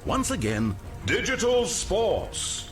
Once again, Digital Sports.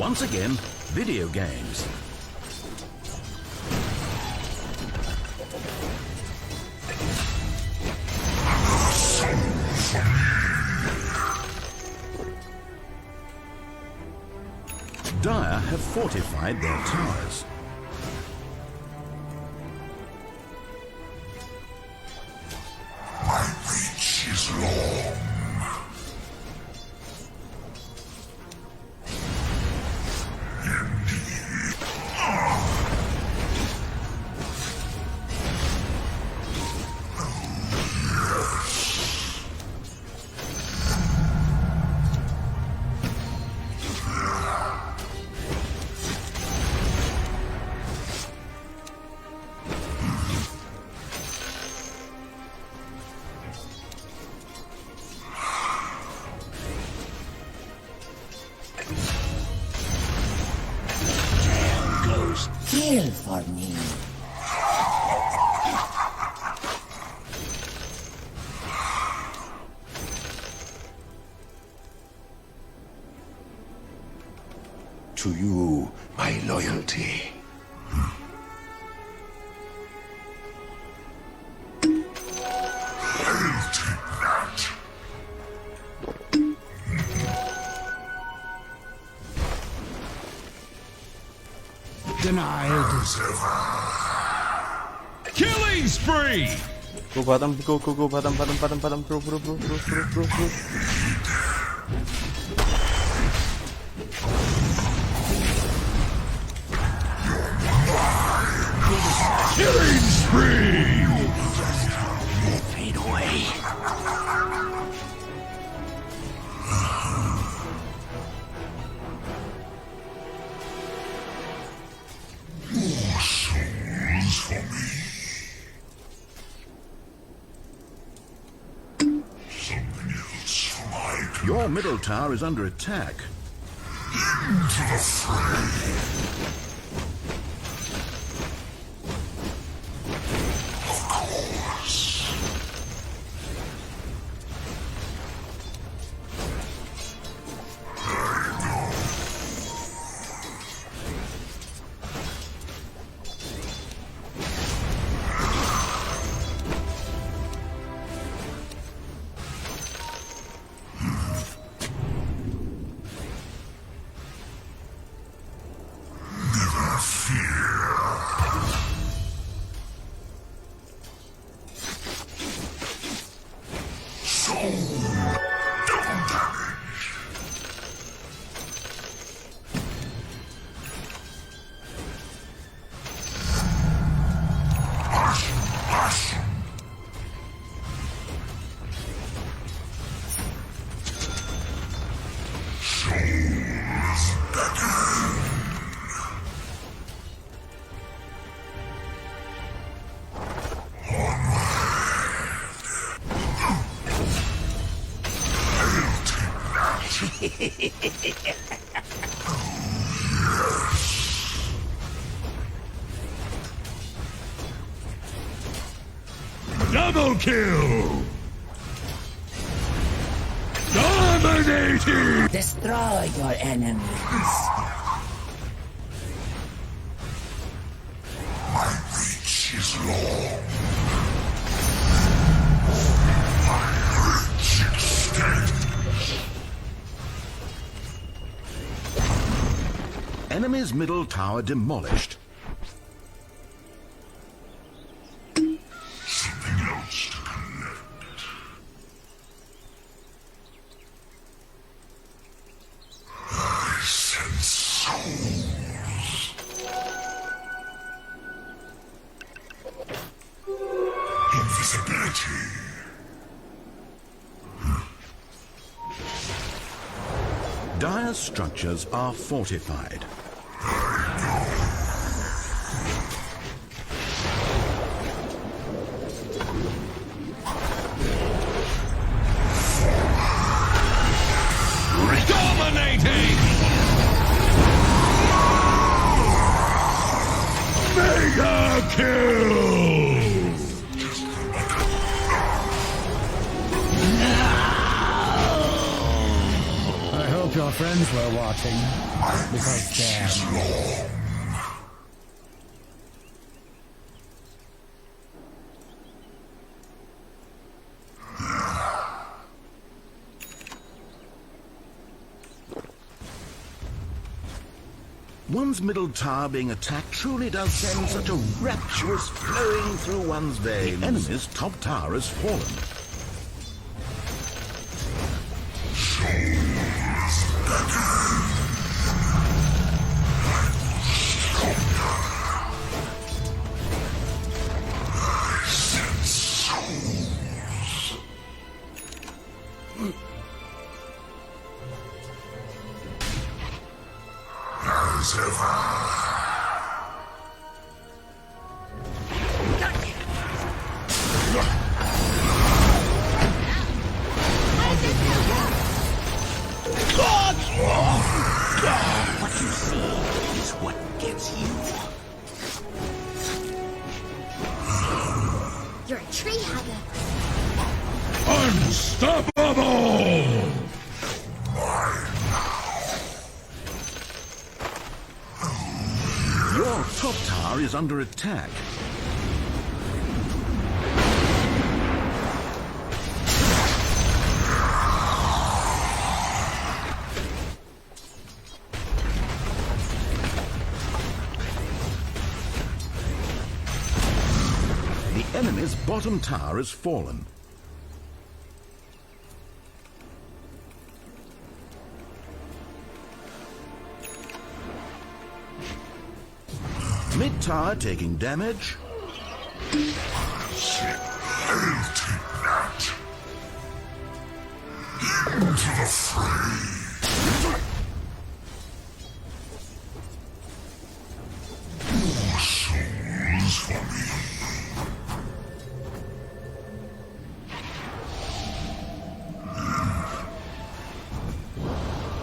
once again, video games. Dire have fortified their towers. My reach is long. Kill for me. To you, my loyalty. I'll take that. Denied. Killing spree! Go bottom, go bottom, bro. Killing spree! Fade away. More souls for me. Something else for my Your middle tower is under attack. into the fray. Of course. Double kill! Dominating! Destroy your enemies. My reach is long. My reach extends. Enemy's middle tower demolished. Something else to collect. I sense souls. Invisibility. Dire's structures are fortified. Dominating! Mega kill! I hope your friends were watching, because they're... One's middle tower being attacked truly does send such a rapturous flowing through one's veins. The enemy's top tower has fallen. As ever. What you see is what gets you. You're a tree hugger. Unstoppable! Your top tower is under attack. The enemy's bottom tower has fallen. Mid tower taking damage. I'll take that. Into the fray. More souls for me.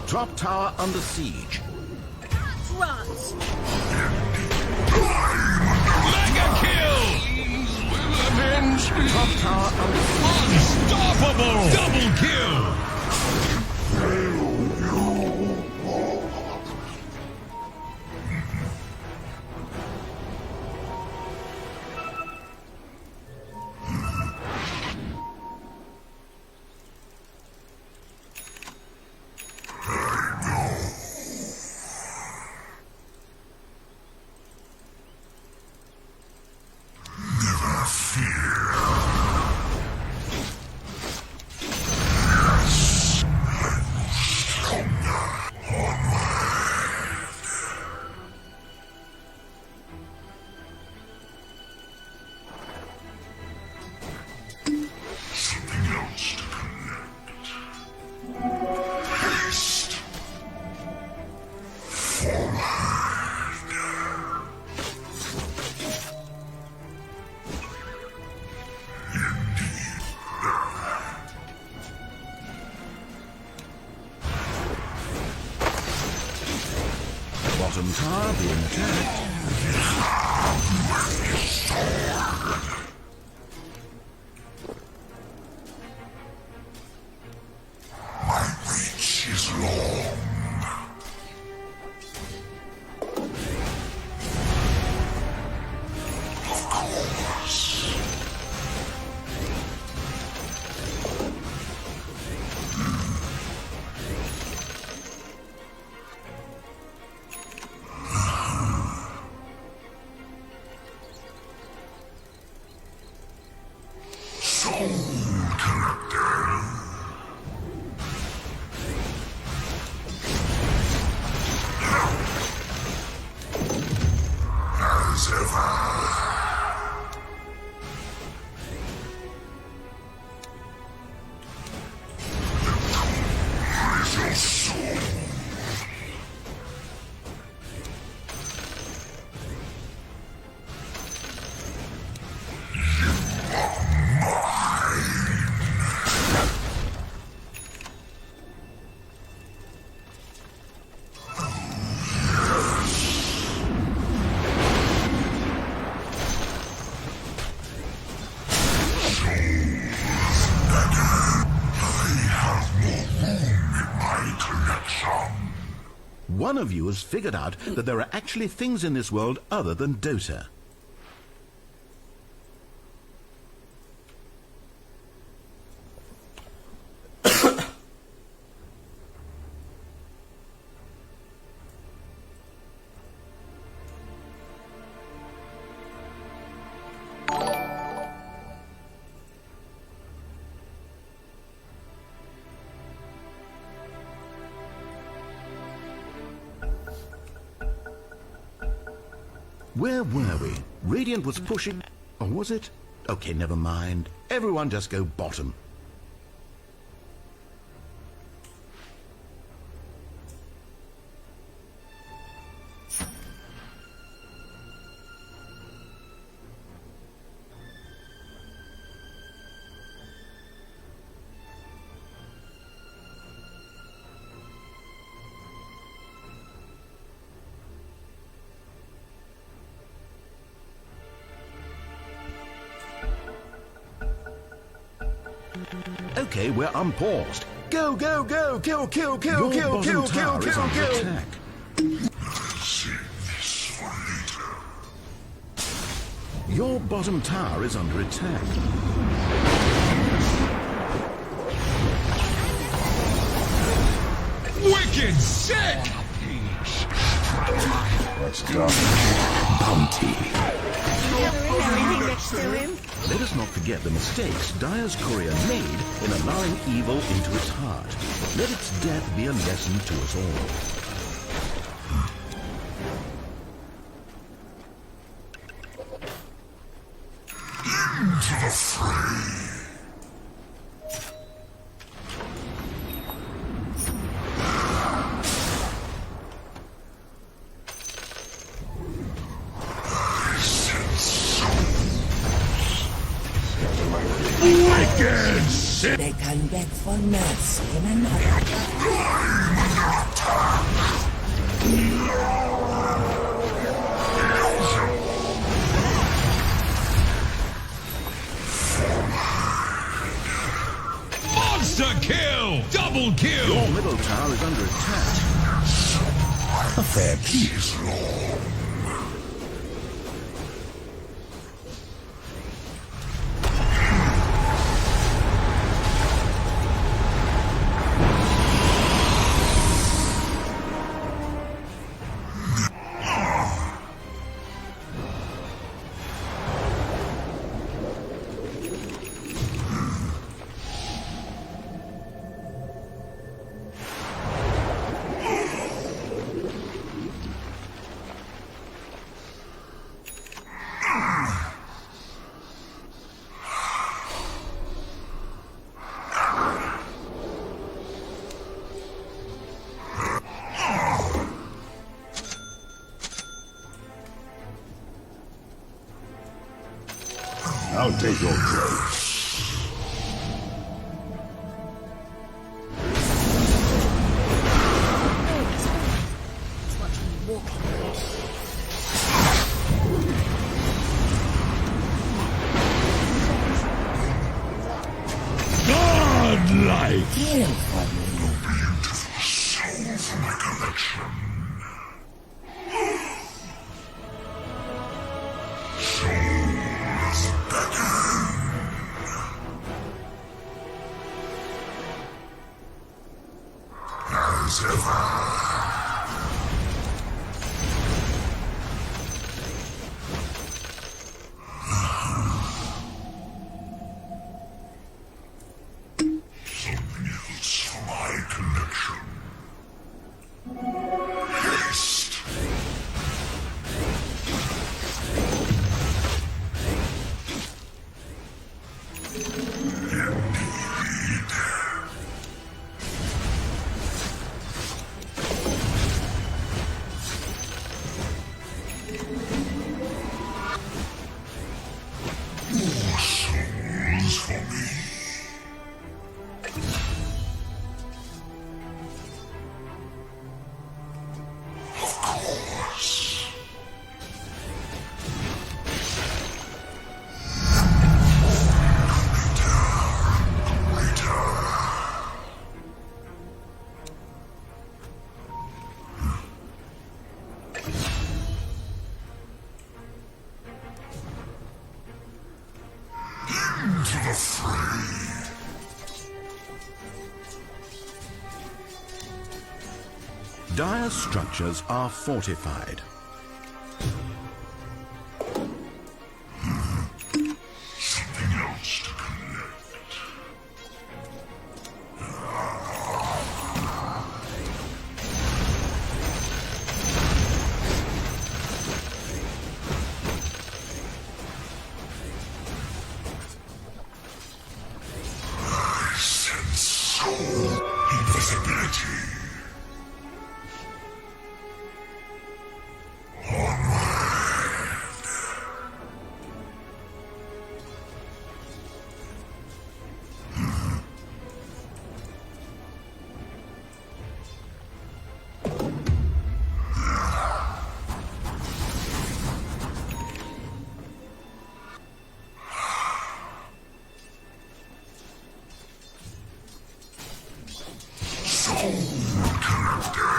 Top tower under siege. Rot. Mega kill! Avenge! Top tower under siege. Unstoppable! Double kill! tower being attacked. My reach is long. Of course. Soul character. As ever. Is your soul. One of you has figured out that there are actually things in this world other than Dota. Where were we? Radiant was pushing... Or was it? Okay, never mind. Everyone just go bottom. Okay, we're unpaused. Go, go, go! Kill, kill, kill, kill, kill, kill, kill, kill! Attack. Save this for later. Your bottom tower is under attack. Wicked sick! Let's go. Let us not forget the mistakes Dire's courier made in allowing evil into its heart. Let its death be a lesson to us all. Into the fray. Wicked sick! They can beg for mercy in another. Monster kill! Double kill! Your middle tower is under attack. A fair peace, Lord. I'll take your place. Let's watch me walk. Heal for me. Soul for my collection. Souls beckon. As ever. Something else for my collection. Haste. Indeed. More souls for me. Of course. Into the fray. Dire's structures are fortified. Something else to collect. I sense soul invisibility. Soul connected.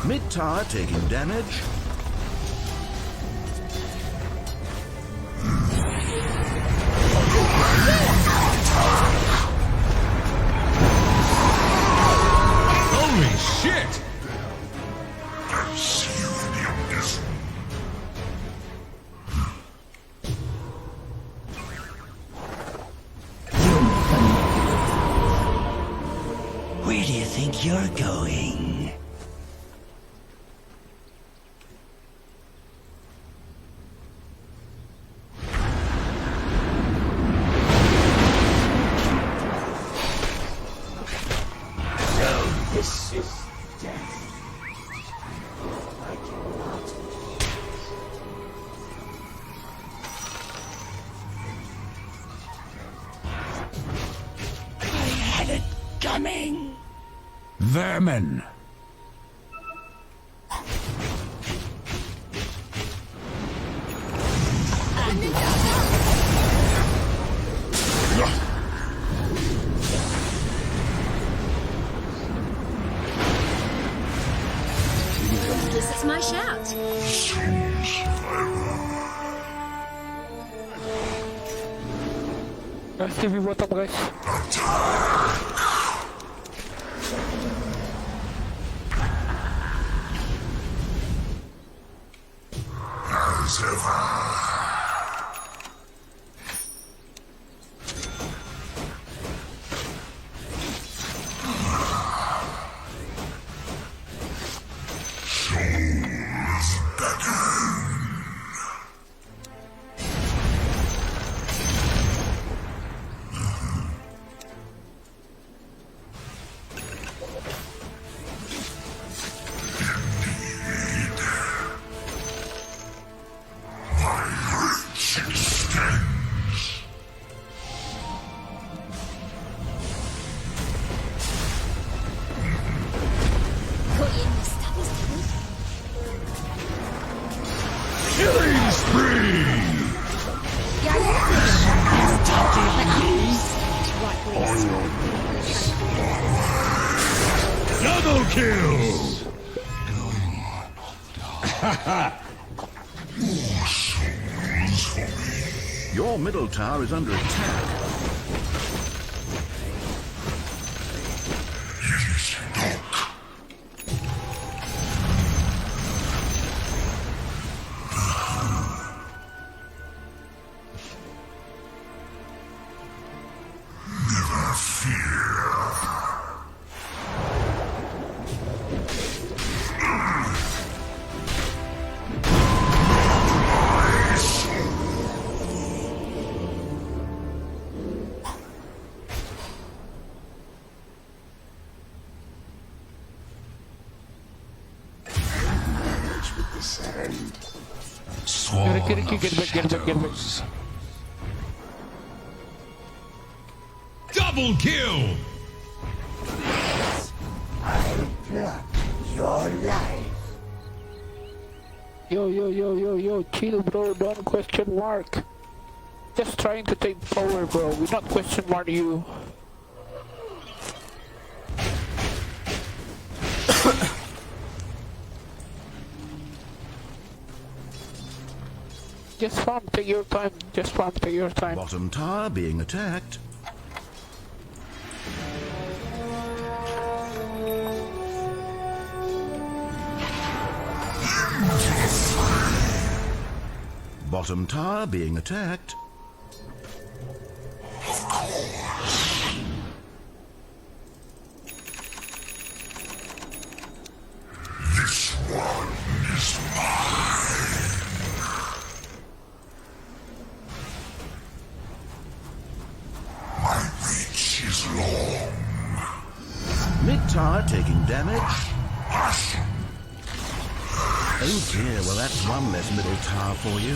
Mid-tower taking damage. Holy shit! I see you in the abyss. Where do you think you're going? This is death. I cannot. I had it coming. Vermin! This is my shout. Soul survivor. TV bottom, guys. As ever. Souls beckon. Your middle tower is under attack. Get back. Double kill! Your life. Yo, chill bro, don't question mark. Just trying to take power bro, we not question mark you. Just farm, take your time. Just farm, take your time. Bottom tower being attacked. Bottom tower being attacked. This one is mine. My reach is long. Mid tower taking damage. Oh dear, well that's one less middle tower for you.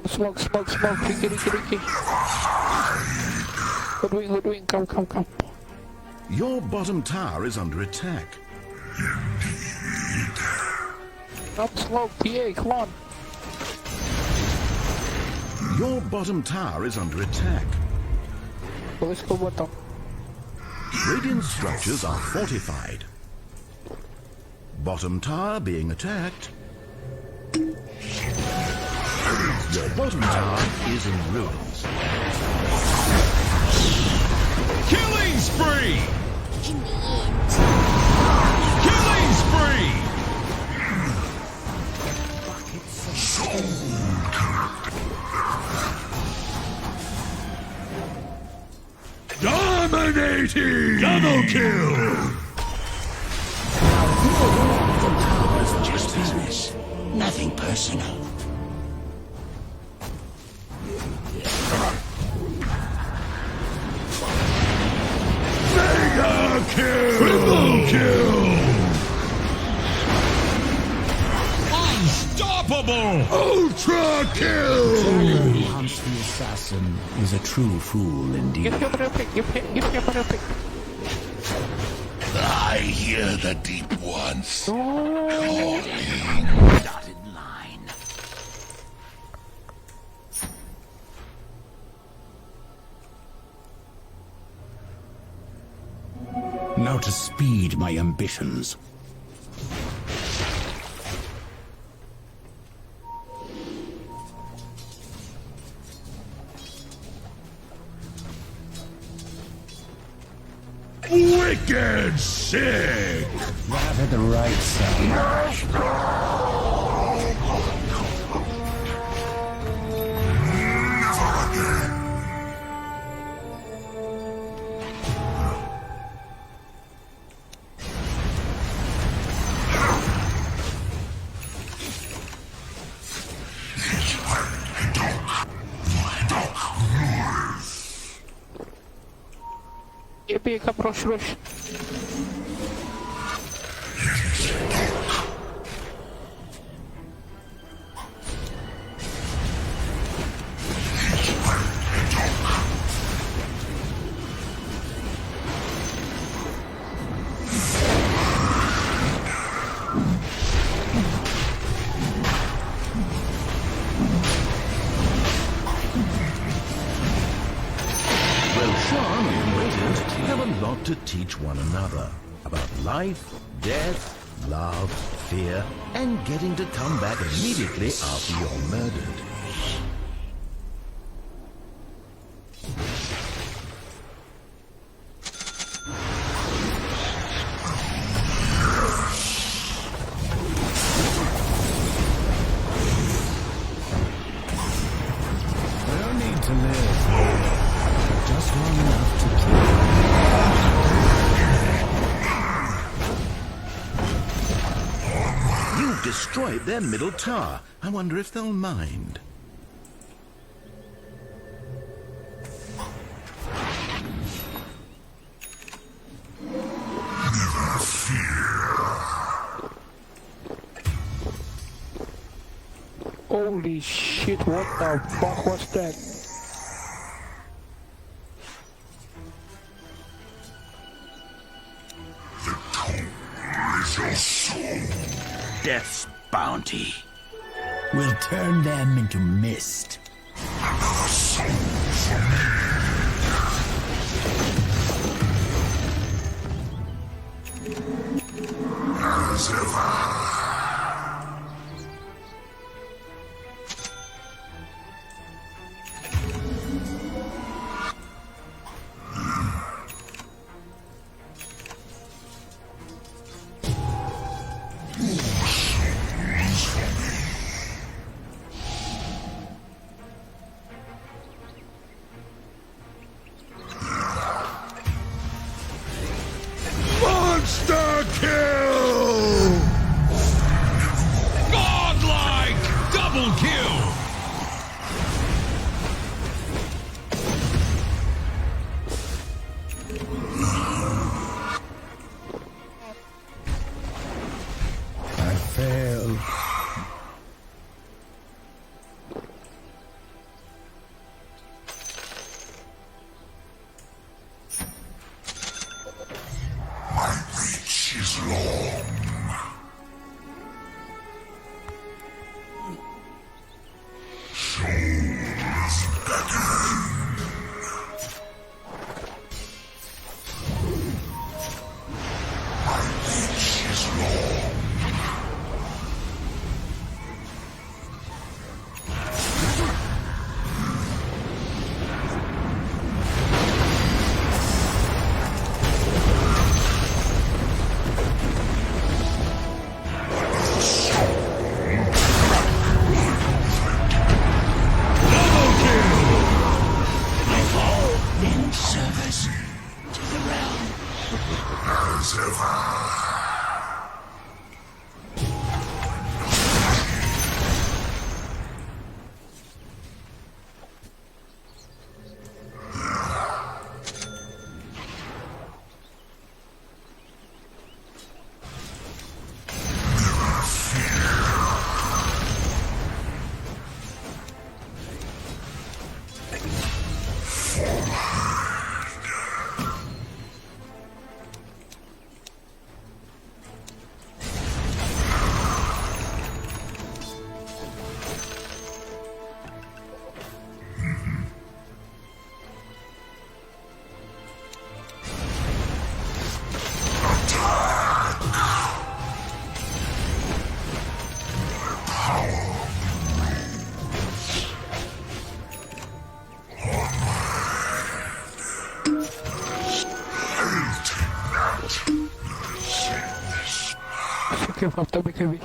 Smoke, Ricky. Hoodwink, come. Your bottom tower is under attack. Up smoke, PA, come on. Your bottom tower is under attack. Let's go bottom. Radiant structures are fortified. Bottom tower being attacked. Your bottom tower is in ruins. Killing spree! In the end. Killing spree! Dominating! Double kill! Just business. Nothing personal. Mega kill! Triple kill! Unstoppable! Ultra kill! Who hunts the assassin is a true fool indeed. Give him a pick. I hear the deep ones. Dotted line. Now to speed my ambitions. Wicked sick! That at the right side. Yippee, come rush. have a lot to teach one another about life, death, love, fear, and getting to come back immediately after you're murdered. I don't need to live. Just long enough to kill. You've destroyed their middle tower. I wonder if they'll mind. Holy shit, what the fuck was that? Death's bounty. We'll turn them into mist. As ever. Monster kill! Godlike! Double kill! I failed. My reach is long. Souls beckon. My reach is long. In service to the realm. As ever. Okay, after BKB.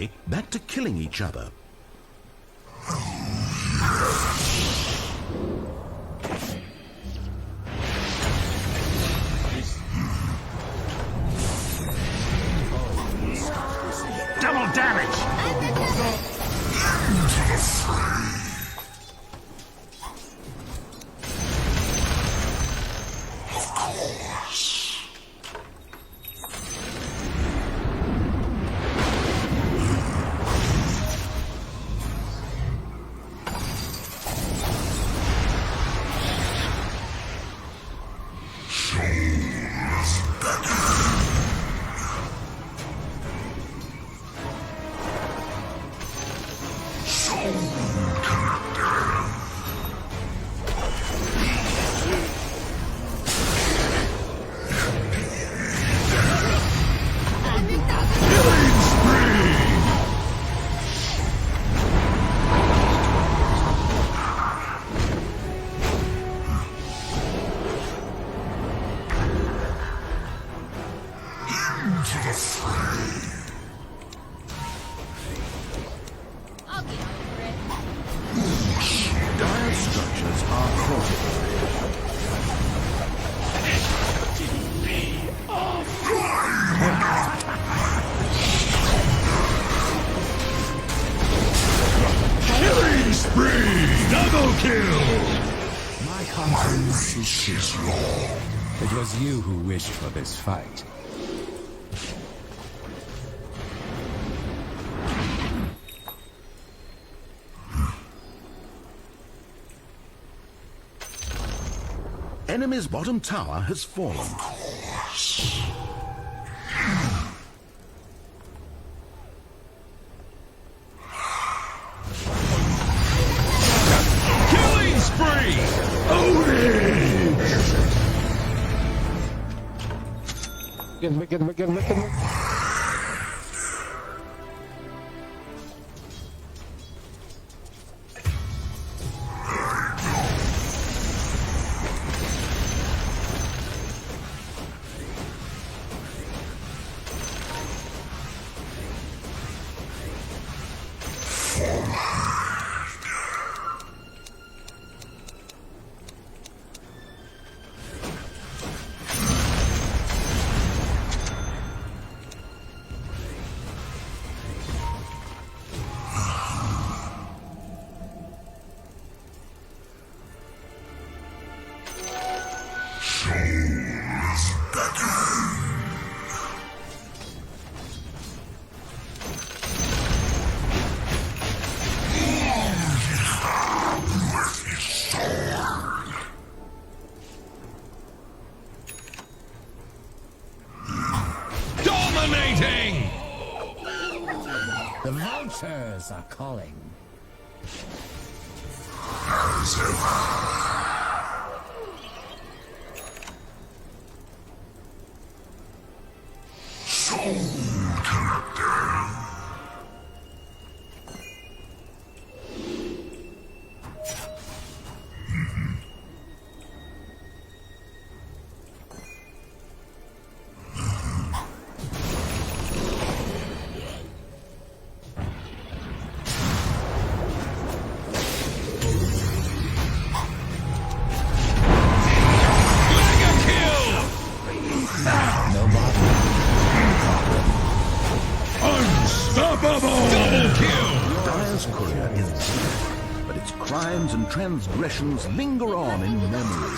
eventually back to killing each other. Double damage! I'll get over it. Dire structures are fortified. Killing spree! Double kill! My conscience is clear. It was you who wished for this fight. Enemy's bottom tower has fallen. Killing spree! Odin! Get me. Dominating! The vultures are calling. Mega kill! Unstoppable! Double kill! Dire's courier is dead, but its crimes and transgressions linger on in memory.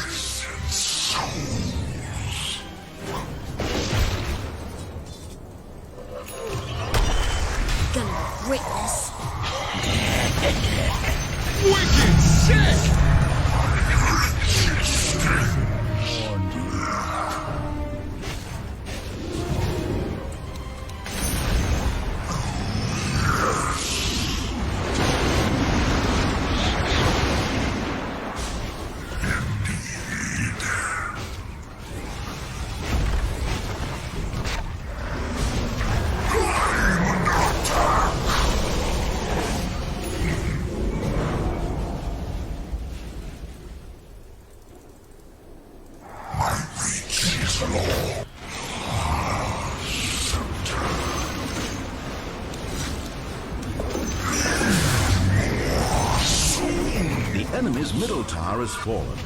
Gonna witness. Wicked sick! middle tower has fallen.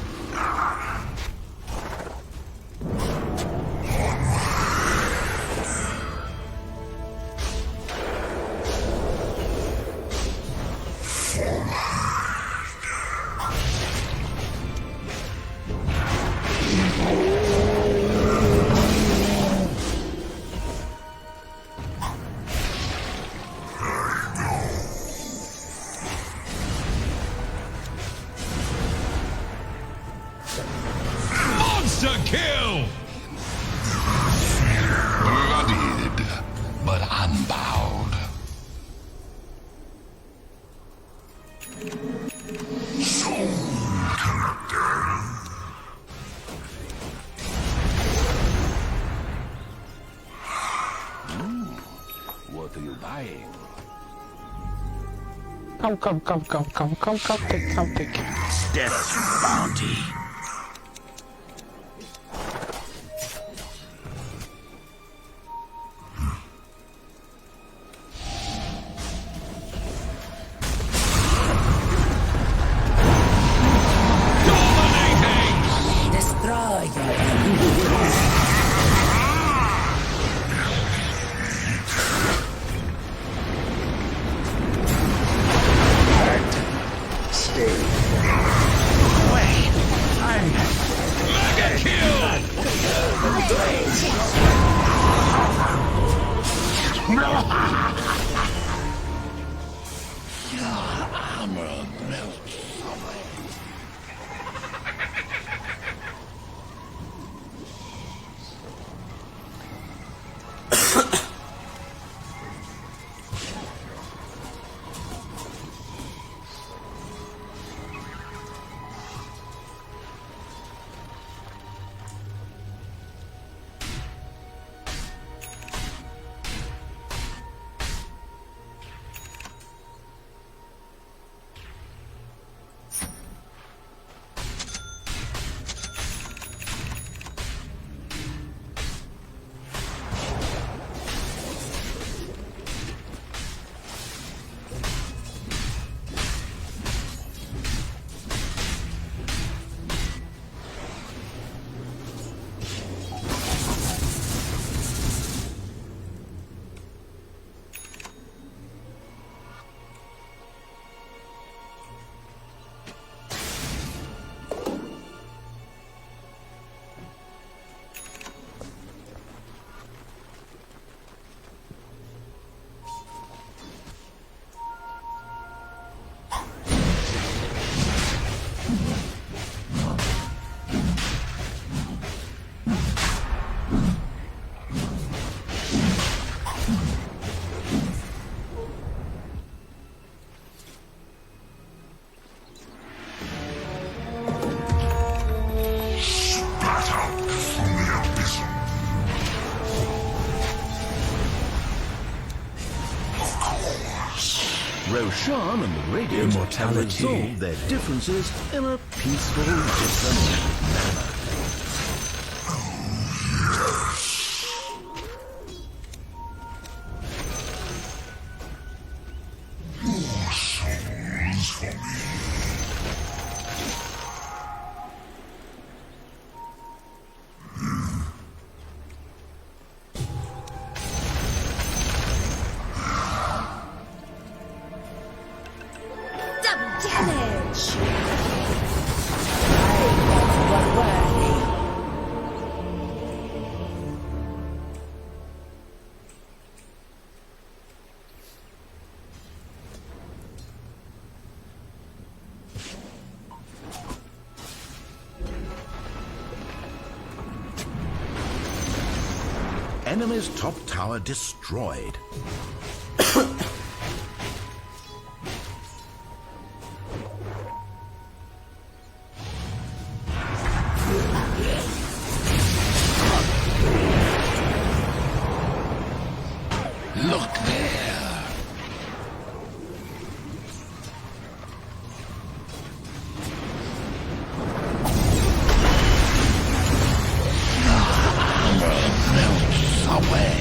Monster kill! Bloodied, but unbowed. Soul character. What are you buying? Come, take. Death's bounty. Destroy your enemy. Mega kill! Spat out from the abyss. Of course. Roshan and the Radiant have resolved their differences in a peaceful, diplomatic manner. More souls for me. Double damage! What worthy? Enemy's top tower destroyed. Look there. Melts away.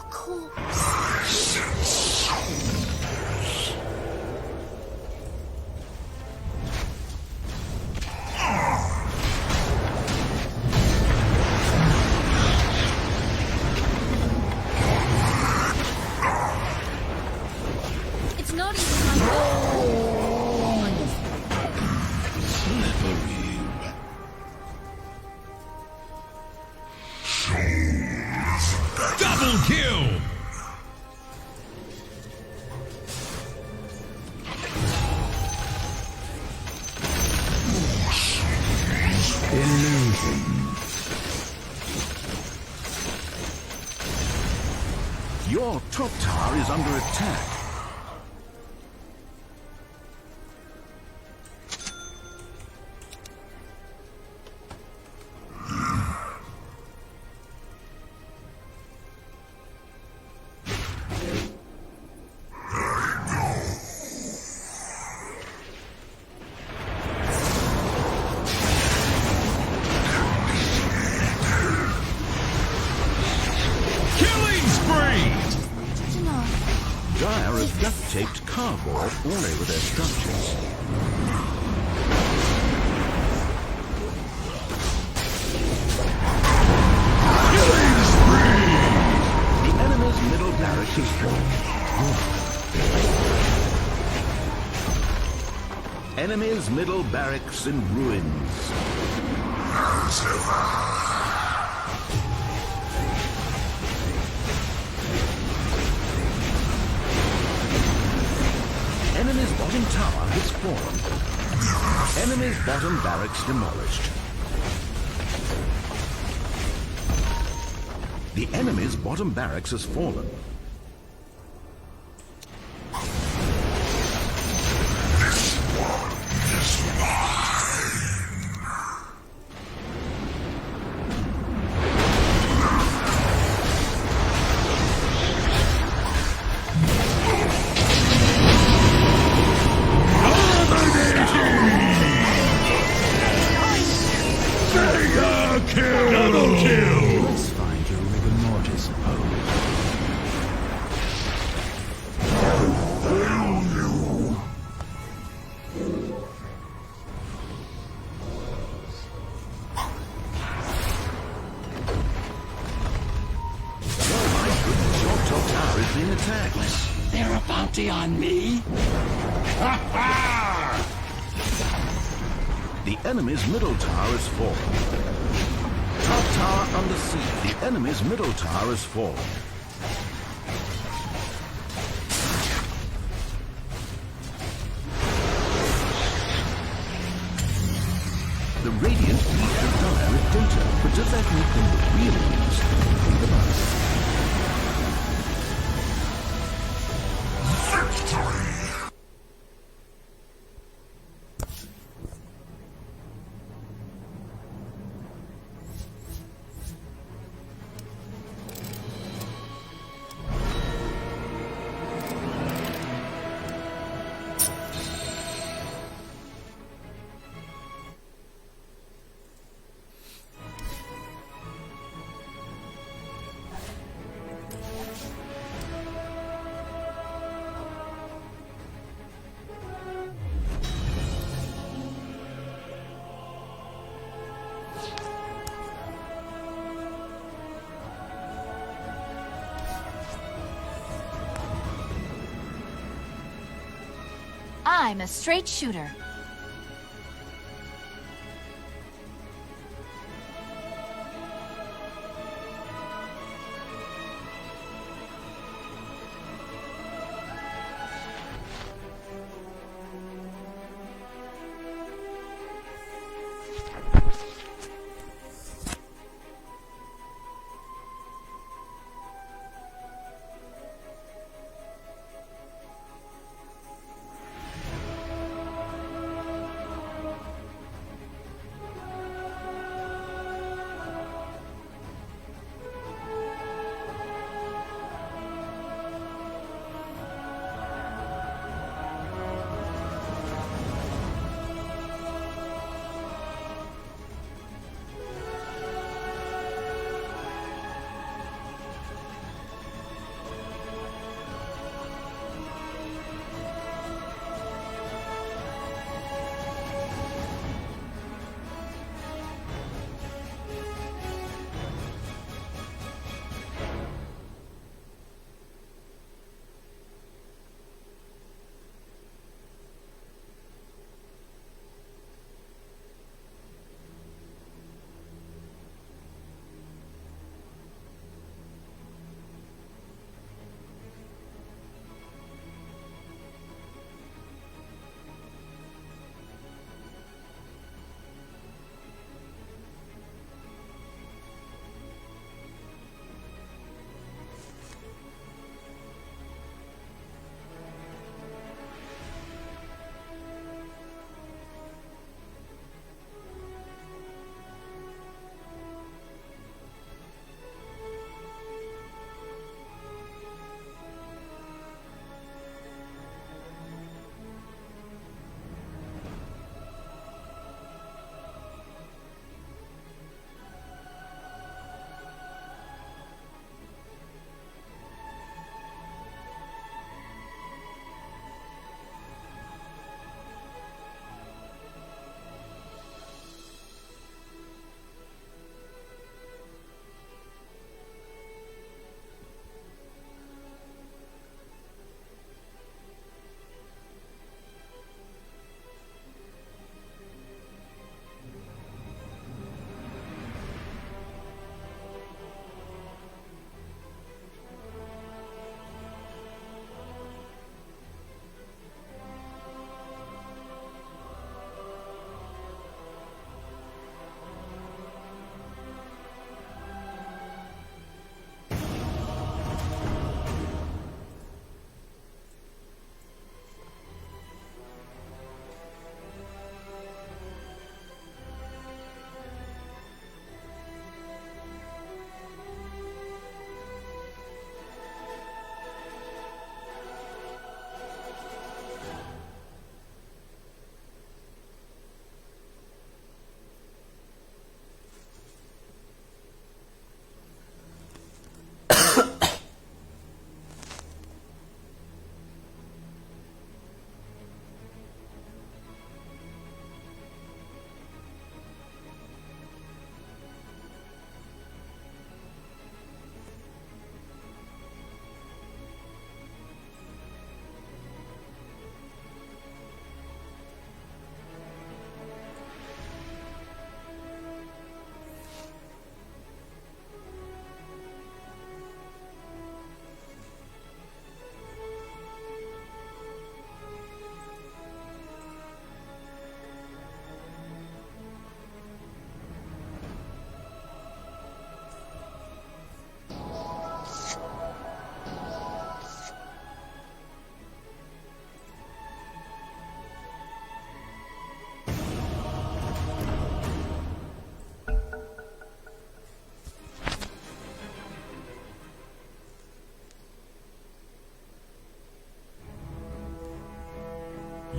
Of course. It's not even my Double kill! Your top tower is under attack. Killing spree! Dire have duct-taped cardboard all over their structures. Killing spree! The enemy's middle barracks is full. Enemy's middle barracks in ruins. Enemy's bottom tower has fallen. Enemy's bottom barracks demolished. The enemy's bottom barracks has fallen. Double kill! Let's find your rigor mortis pose. Your top tower is being attacked. There a bounty on me? The enemy's middle tower has fallen. Top tower under siege. The enemy's middle tower has fallen. The Radiant need to Dire with data, but does that make them the real ones? Think about it. I'm a straight shooter.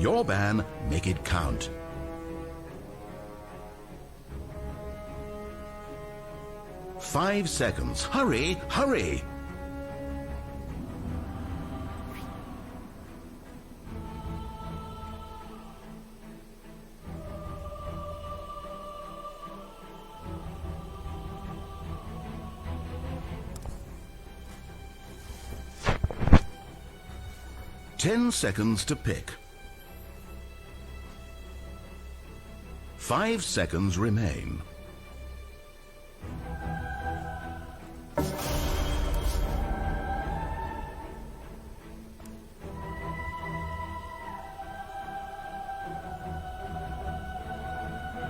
Your ban, make it count. Five seconds. Hurry, hurry! Ten seconds to pick. 5 seconds remain.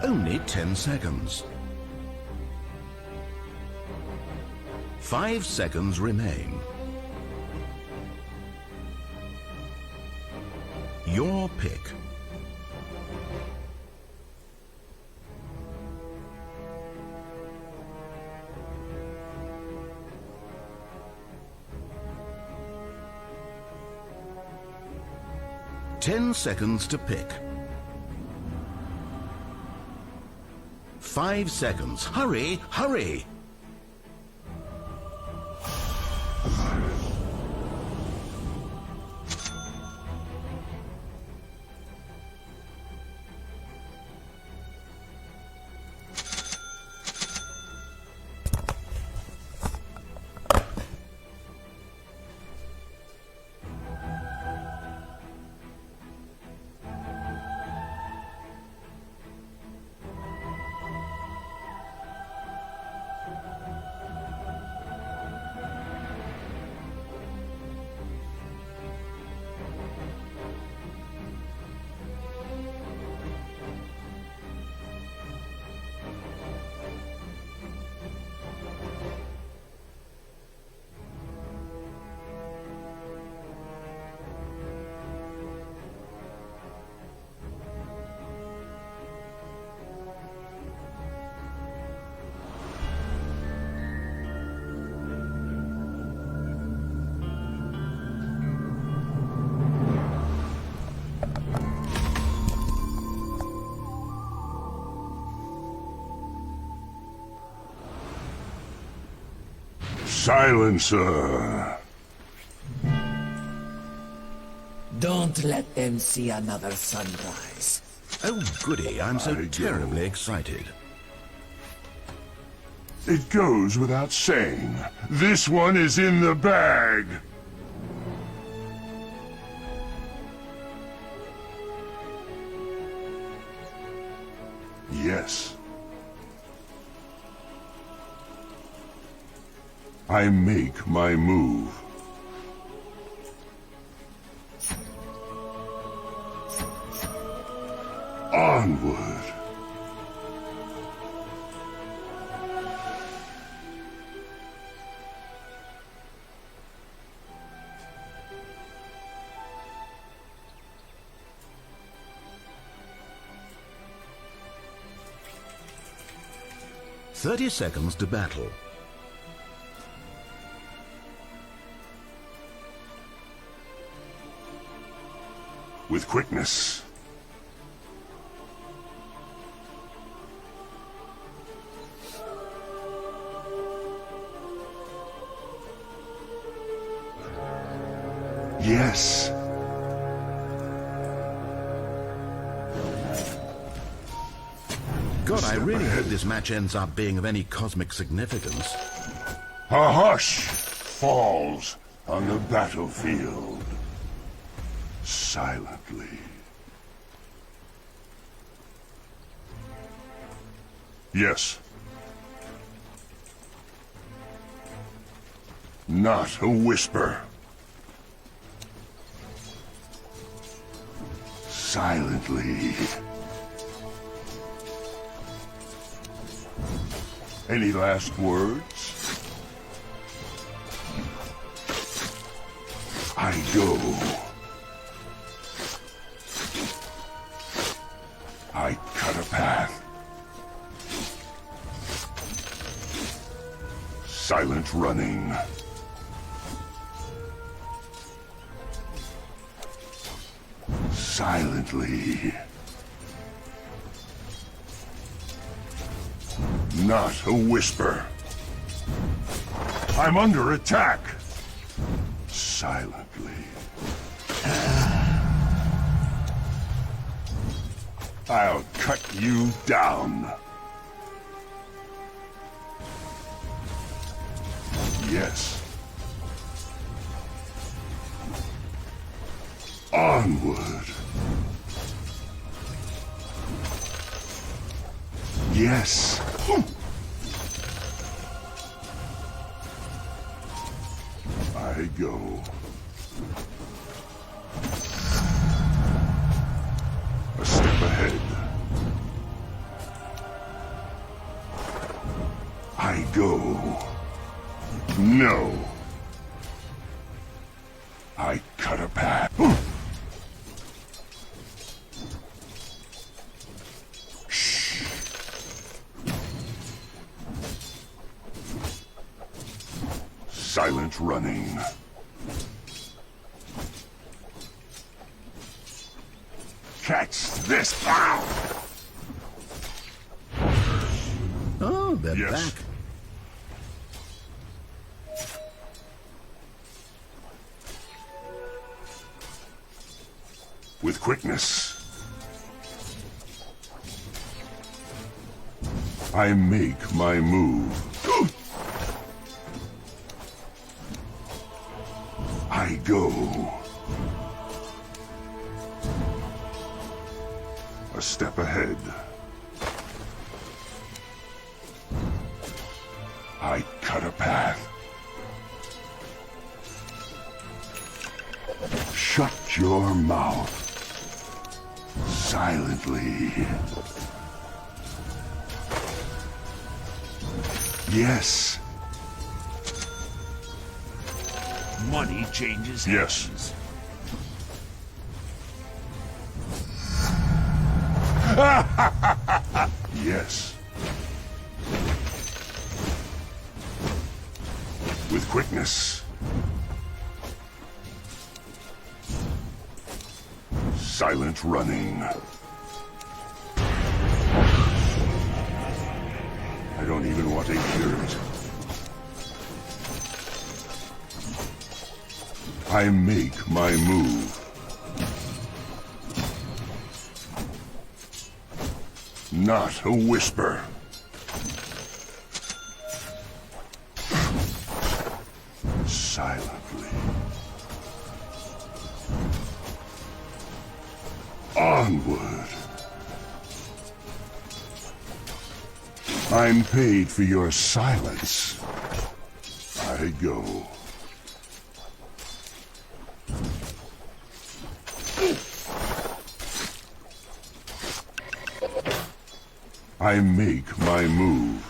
Only 10 seconds. 5 seconds remain. Your pick. Ten seconds to pick. 5 seconds. Hurry, hurry! Silencer. Don't let them see another sunrise. Oh, goody, I'm so I do. terribly excited. It goes without saying. This one is in the bag. Yes. I make my move. Onward. "30 seconds to battle. With quickness. Yes. God, I really hope this match ends up being of any cosmic significance. A hush falls on the battlefield. Silently. Yes. Not a whisper. Silently. Any last words? I go. I cut a path. Silent running. Silently. Not a whisper. I'm under attack. Silently. I'll cut you down. Yes. Onward. Yes. I go. A step ahead. I go. No. I cut a path. Shh. Silent running. Catch this! Ow! Oh, they're Yes. back. With quickness. I make my move. I go. A step ahead. I cut a path. Shut your mouth. Silently. Yes. Money changes Yes. hands. Yes. With quickness. Silent running. I don't even want to hear it. I make my move. Not a whisper. Silently. Onward. I'm paid for your silence. I go. I make my move.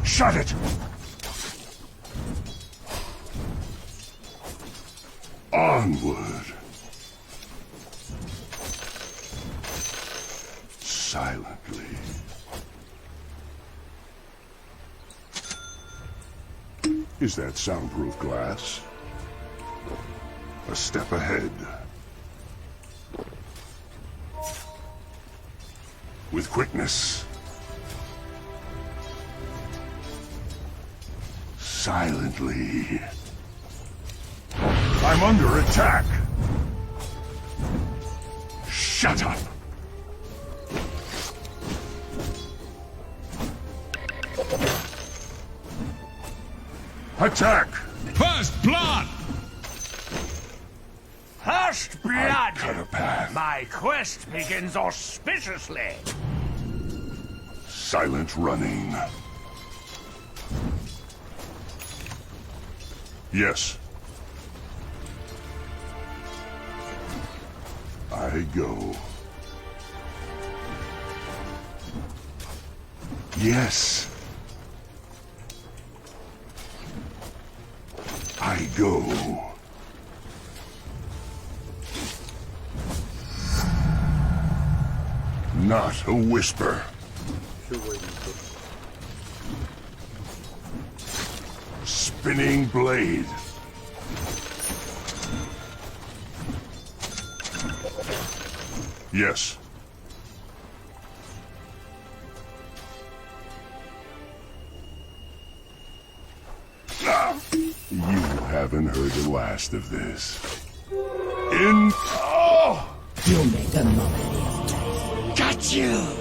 Shut it! Onward. Silently. Is that soundproof glass? A step ahead. With quickness. Silently. I'm under attack. Shut up. Attack! First blood! First I blood! cut a path. My quest begins auspiciously. Silent running. Yes. I go. Yes. I go. Not a whisper. sharpening blade. Yes. You haven't heard the last of this. You make a mockery of death. Got you!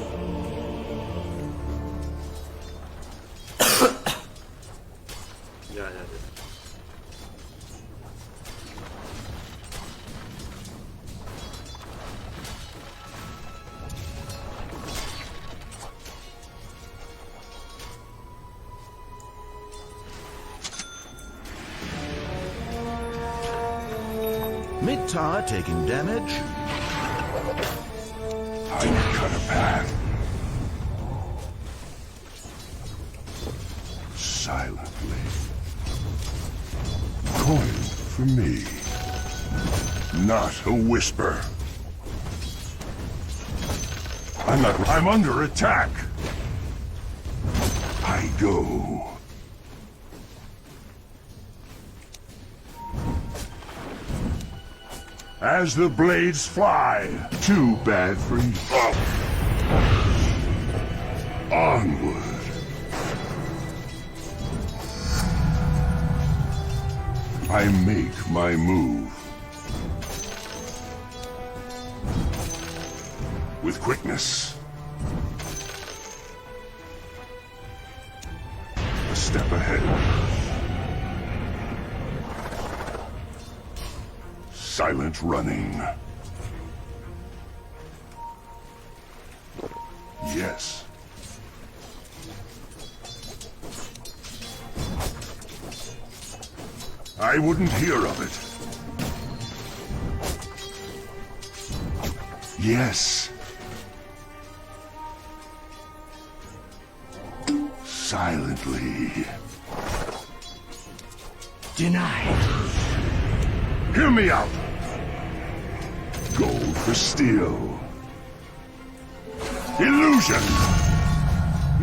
Mid-tower taking damage. I cut a path. Silently. Coin for me. Not a whisper. I'm under attack. I go. As the blades fly, too bad for you. Onward. I make my move. With quickness. A step ahead. Silent running. Yes. I wouldn't hear of it. Yes. Silently. Denied. Hear me out. Gold for steel. Illusion.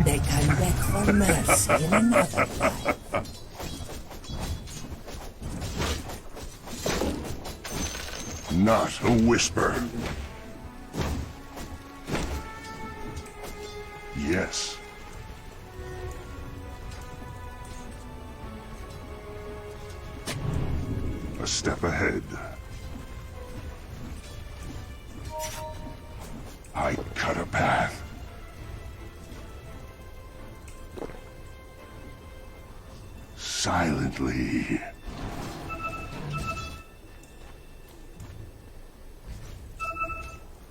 They can beg for mercy in another life. Not a whisper. Yes. A step ahead. I cut a path. Silently.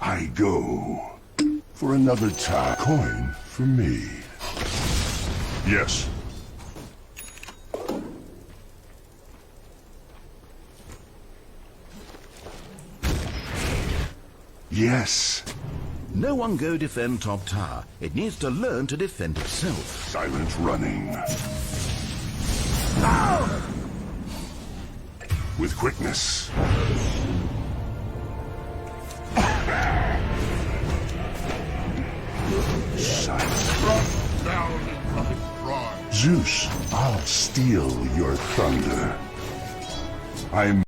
I go. For another tie. Coin for me. Yes. Yes. No one go defend top tower. It needs to learn to defend itself. Silent running. With quickness. Zeus, I'll steal your thunder. I